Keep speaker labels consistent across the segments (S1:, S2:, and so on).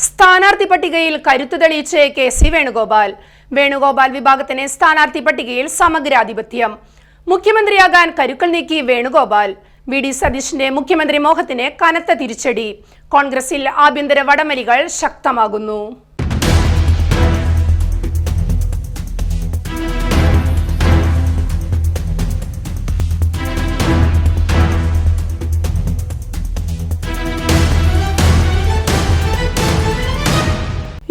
S1: സ്ഥാനാർത്ഥി പട്ടികയിൽ കരുത്തു തെളിയിച്ച് കെ.സി. വേണുഗോപാൽ വിഭാഗത്തിന് സ്ഥാനാർത്ഥി പട്ടികയിൽ സമഗ്രാധിപത്യം. മുഖ്യമന്ത്രിയാകാൻ കരുക്കൾ നീക്കി വേണുഗോപാൽ. വി.ഡി. സതീശന്റെ മുഖ്യമന്ത്രി മോഹത്തിന് കനത്ത തിരിച്ചടി. കോൺഗ്രസിൽ ആഭ്യന്തര വടംവലികൾ ശക്തമാകുന്നു.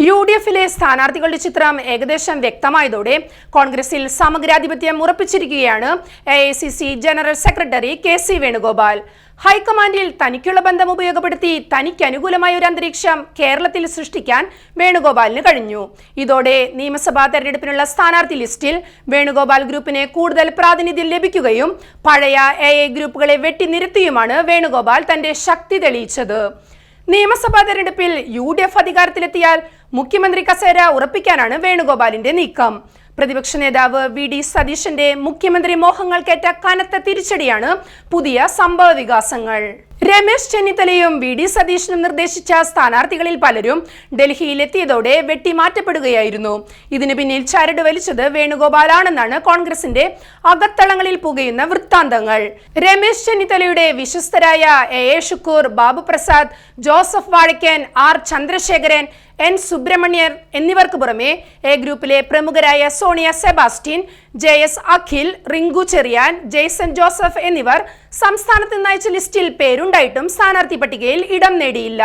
S1: യു.ഡി.എഫിലെ സ്ഥാനാർത്ഥികളുടെ ചിത്രം ഏകദേശം വ്യക്തമായതോടെ കോൺഗ്രസിൽ സമഗ്രാധിപത്യം ഉറപ്പിച്ചിരിക്കുകയാണ് AICC. General secretary KC. Venugopal. ഹൈക്കമാൻഡിൽ തനിക്കുള്ള ബന്ധം ഉപയോഗപ്പെടുത്തി തനിക്ക് അനുകൂലമായ ഒരു അന്തരീക്ഷം കേരളത്തിൽ സൃഷ്ടിക്കാൻ വേണുഗോപാലിന് കഴിഞ്ഞു. ഇതോടെ നിയമസഭാ തെരഞ്ഞെടുപ്പിനുള്ള സ്ഥാനാർത്ഥി ലിസ്റ്റിൽ വേണുഗോപാൽ ഗ്രൂപ്പിന് കൂടുതൽ പ്രാതിനിധ്യം ലഭിക്കുകയും പഴയ എ.ഐ. ഗ്രൂപ്പുകളെ വെട്ടിനിരത്തിയുമാണ് വേണുഗോപാൽ തന്റെ ശക്തി തെളിയിച്ചത്. നിയമസഭാ തെരഞ്ഞെടുപ്പിൽ യു.ഡി.എഫ് അധികാരത്തിലെത്തിയാൽ മുഖ്യമന്ത്രി കസേര ഉറപ്പിക്കാനാണ് വേണുഗോപാലിന്റെ നീക്കം. പ്രതിപക്ഷ നേതാവ് വി.ഡി. സതീശന്റെ മുഖ്യമന്ത്രി മോഹങ്ങൾക്കേറ്റ കനത്ത തിരിച്ചടിയാണ് പുതിയ സംഭവ വികാസങ്ങൾ. രമേശ് ചെന്നിത്തലയും വി.ഡി. സതീശനും നിർദ്ദേശിച്ച സ്ഥാനാർത്ഥികളിൽ പലരും ഡൽഹിയിലെത്തിയതോടെ വെട്ടിമാറ്റപ്പെടുകയായിരുന്നു. ഇതിനു പിന്നിൽ ചരട് വലിച്ചത് വേണുഗോപാലാണെന്നാണ് കോൺഗ്രസിന്റെ അകത്തളങ്ങളിൽ പുകയുന്ന വൃത്താന്തങ്ങൾ. രമേശ് ചെന്നിത്തലയുടെ വിശ്വസ്തരായ എ ഷുക്കൂർ, ബാബു പ്രസാദ്, ജോസഫ് വാഴക്കൻ, ആർ ചന്ദ്രശേഖരൻ, എൻ സുബ്രഹ്മണ്യർ എന്നിവർക്ക് പുറമെ എ ഗ്രൂപ്പിലെ പ്രമുഖരായ സോണിയ സെബാസ്റ്റ്യൻ, ജെ.എസ്. അഖിൽ, റിങ്കു ചെറിയാൻ, ജെയ്സൺ ജോസഫ് എന്നിവർ സംസ്ഥാനത്ത് നിന്ന് അയച്ച ലിസ്റ്റിൽ പേരുണ്ടായിട്ടും സ്ഥാനാർത്ഥി പട്ടികയിൽ ഇടം നേടിയില്ല.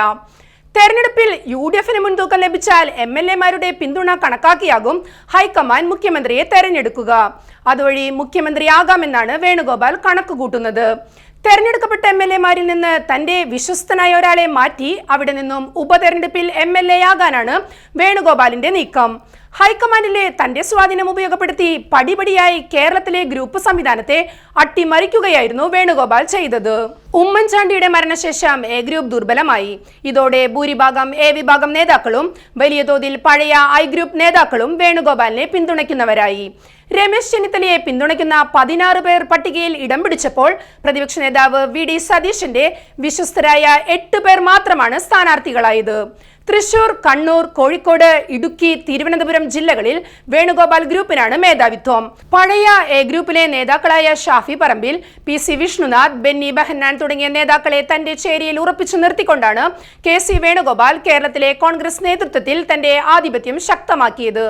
S1: തെരഞ്ഞെടുപ്പിൽ യു.ഡി.എഫിന് മുൻതൂക്കം ലഭിച്ചാൽ എം.എൽ.എമാരുടെ പിന്തുണ കണക്കാക്കിയാകും ഹൈക്കമാൻഡ് മുഖ്യമന്ത്രിയെ തെരഞ്ഞെടുക്കുക. അതുവഴി മുഖ്യമന്ത്രിയാകാമെന്നാണ് വേണുഗോപാൽ കണക്കുകൂട്ടുന്നത്. തെരഞ്ഞെടുക്കപ്പെട്ട എം.എൽ.എമാരിൽ നിന്ന് തന്റെ വിശ്വസ്തനായ ഒരാളെ മാറ്റി അവിടെ നിന്നും ഉപതെരഞ്ഞെടുപ്പിൽ എം.എൽ.എ ആകാനാണ് വേണുഗോപാലിന്റെ നീക്കം. ഹൈക്കമാൻഡിലെ തന്റെ സ്വാധീനം ഉപയോഗപ്പെടുത്തി പടിപടിയായി കേരളത്തിലെ ഗ്രൂപ്പ് സംവിധാനത്തെ അട്ടിമറിക്കുകയായിരുന്നു വേണുഗോപാൽ ചെയ്തത്. ഉമ്മൻചാണ്ടിയുടെ മരണശേഷം എ ഗ്രൂപ്പ് ദുർബലമായി. ഇതോടെ ഭൂരിഭാഗം എ വിഭാഗം നേതാക്കളും വലിയ തോതിൽ പഴയ ഐ ഗ്രൂപ്പ് നേതാക്കളും വേണുഗോപാലിനെ പിന്തുണയ്ക്കുന്നവരായി. രമേശ് ചെന്നിത്തലയെ പിന്തുണയ്ക്കുന്ന 16 പേർ പട്ടികയിൽ ഇടം പിടിച്ചപ്പോൾ പ്രതിപക്ഷ നേതാവ് വി.ഡി. സതീശന്റെ വിശ്വസ്തരായ 8 പേർ മാത്രമാണ് സ്ഥാനാർത്ഥികളായത്. തൃശൂർ, കണ്ണൂർ, കോഴിക്കോട്, ഇടുക്കി, തിരുവനന്തപുരം ജില്ലകളിൽ വേണുഗോപാൽ ഗ്രൂപ്പിനാണ് മേധാവിത്വം. പഴയ എ ഗ്രൂപ്പിലെ നേതാക്കളായ ഷാഫി പറമ്പിൽ, പി.സി. വിഷ്ണുനാഥ്, ബെന്നി ബെഹന്നാൻ തുടങ്ങിയ നേതാക്കളെ തന്റെ ചേരിയിൽ ഉറപ്പിച്ചു നിർത്തിക്കൊണ്ടാണ് കെ.സി. വേണുഗോപാൽ കേരളത്തിലെ കോൺഗ്രസ് നേതൃത്വത്തിൽ തന്റെ ആധിപത്യം ശക്തമാക്കിയത്.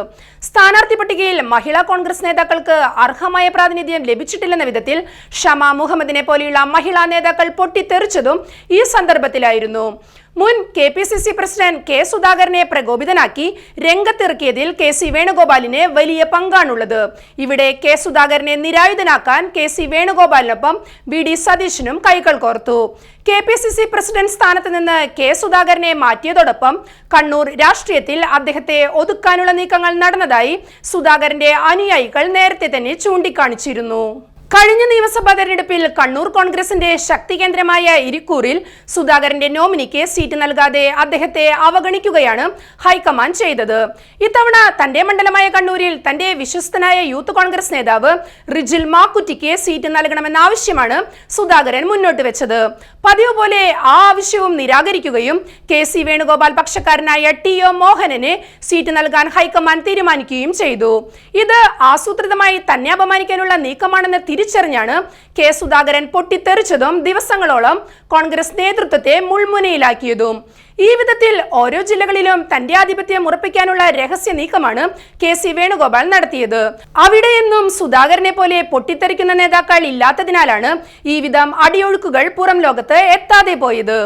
S1: സ്ഥാനാർത്ഥി പട്ടികയിൽ മഹിളാ കോൺഗ്രസ് നേതാക്കൾക്ക് അർഹമായ പ്രാതിനിധ്യം ലഭിച്ചിട്ടില്ലെന്ന വിധത്തിൽ ഷമ മുഹമ്മദിനെ പോലെയുള്ള മഹിളാ നേതാക്കൾ പൊട്ടിത്തെറിച്ചതും ഈ സന്ദർഭത്തിലായിരുന്നു. മുൻ കെ.പി.സി.സി. President K. സുധാകരനെ പ്രകോപിതനാക്കി രംഗത്തിറക്കിയതിൽ കെ.സി. വേണുഗോപാലിന് വലിയ പങ്കാണുള്ളത്. ഇവിടെ കെ. സുധാകരനെ നിരായുധനാക്കാൻ കെ.സി. വേണുഗോപാലിനൊപ്പം വി.ഡി. സതീശനും കൈകൾ കോർത്തു. കെ.പി.സി.സി. പ്രസിഡന്റ് സ്ഥാനത്ത് നിന്ന് കെ. സുധാകരനെ മാറ്റിയതോടൊപ്പം കണ്ണൂർ രാഷ്ട്രീയത്തിൽ അദ്ദേഹത്തെ ഒതുക്കാനുള്ള നീക്കങ്ങൾ നടന്നതായി സുധാകരന്റെ അനുയായികൾ നേരത്തെ തന്നെ ചൂണ്ടിക്കാണിച്ചിരുന്നു. കഴിഞ്ഞ നിയമസഭാ തെരഞ്ഞെടുപ്പിൽ കണ്ണൂർ കോൺഗ്രസിന്റെ ശക്തി കേന്ദ്രമായ ഇരിക്കൂറിൽ സുധാകരന്റെ നോമിനിക്ക് സീറ്റ് നൽകാതെ അദ്ദേഹത്തെ അവഗണിക്കുകയാണ് ഹൈക്കമാൻഡ് ചെയ്തത്. ഇത്തവണ തന്റെ മണ്ഡലമായ കണ്ണൂരിൽ തന്റെ വിശ്വസ്തനായ യൂത്ത് കോൺഗ്രസ് നേതാവ് റിജിൽ മാക്കുറ്റിക്ക് സീറ്റ് നൽകണമെന്ന ആവശ്യമാണ് സുധാകരൻ മുന്നോട്ട് വെച്ചത്. പതിവ് പോലെ ആ ആവശ്യവും നിരാകരിക്കുകയും കെ.സി. വേണുഗോപാൽ പക്ഷക്കാരനായ ടി.ഒ. മോഹനന് സീറ്റ് നൽകാൻ ഹൈക്കമാൻഡ് തീരുമാനിക്കുകയും ചെയ്തു. ഇത് ആസൂത്രിതമായി തന്നെ അപമാനിക്കാനുള്ള നീക്കമാണെന്ന് തിരിച്ചറിഞ്ഞാണ് കെ. സുധാകരൻ പൊട്ടിത്തെറിച്ചതും ദിവസങ്ങളോളം കോൺഗ്രസ് നേതൃത്വത്തെ മുൾമുനയിലാക്കിയതും. ഈ വിധത്തിൽ ഓരോ ജില്ലകളിലും തന്റെ ആധിപത്യം ഉറപ്പിക്കാനുള്ള രഹസ്യ നീക്കമാണ് കെ.സി. വേണുഗോപാൽ നടത്തിയത്. അവിടെയെന്നും സുധാകരനെ പോലെ പൊട്ടിത്തെറിക്കുന്ന നേതാക്കൾ ഇല്ലാത്തതിനാലാണ് ഈ വിധം അടിയൊഴുക്കുകൾ പുറം ലോകത്ത് എത്താതെ പോയത്.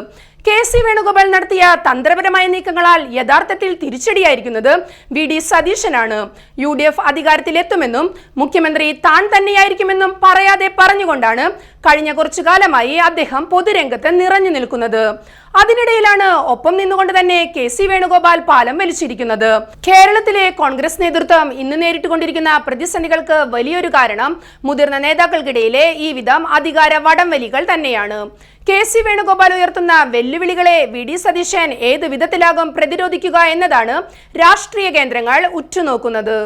S1: കെ.സി. വേണുഗോപാൽ നടത്തിയ തന്ത്രപരമായ നീക്കങ്ങളാൽ യഥാർത്ഥത്തിൽ തിരിച്ചടിയായിരിക്കുന്നത് വി.ഡി. സതീശനാണ്. യു.ഡി.എഫ് അധികാരത്തിലെത്തുമെന്നും മുഖ്യമന്ത്രി താൻ തന്നെയായിരിക്കുമെന്നും പറയാതെ പറഞ്ഞുകൊണ്ടാണ് കഴിഞ്ഞ കുറച്ചു കാലമായി അദ്ദേഹം പൊതുരംഗത്ത് നിറഞ്ഞു നിൽക്കുന്നത്. അതിനിടയിലാണ് ഒപ്പം നിന്നുകൊണ്ട് തന്നെ കെ.സി. വേണുഗോപാൽ പാലം വലിച്ചിരിക്കുന്നത്. കേരളത്തിലെ കോൺഗ്രസ് നേതൃത്വം ഇന്ന് നേരിട്ടുകൊണ്ടിരിക്കുന്ന പ്രതിസന്ധികൾക്ക് വലിയൊരു കാരണം മുതിർന്ന നേതാക്കൾക്കിടയിലെ ഈ വിധം അധികാര വടംവലികൾ തന്നെയാണ്. കെ.സി. വേണുഗോപാൽ ഉയർത്തുന്ന വെല്ലുവിളികളെ വി.ഡി. സതീശൻ ഏത് വിധത്തിലാകും പ്രതിരോധിക്കുക എന്നതാണ് രാഷ്ട്രീയ കേന്ദ്രങ്ങൾ ഉറ്റുനോക്കുന്നത്.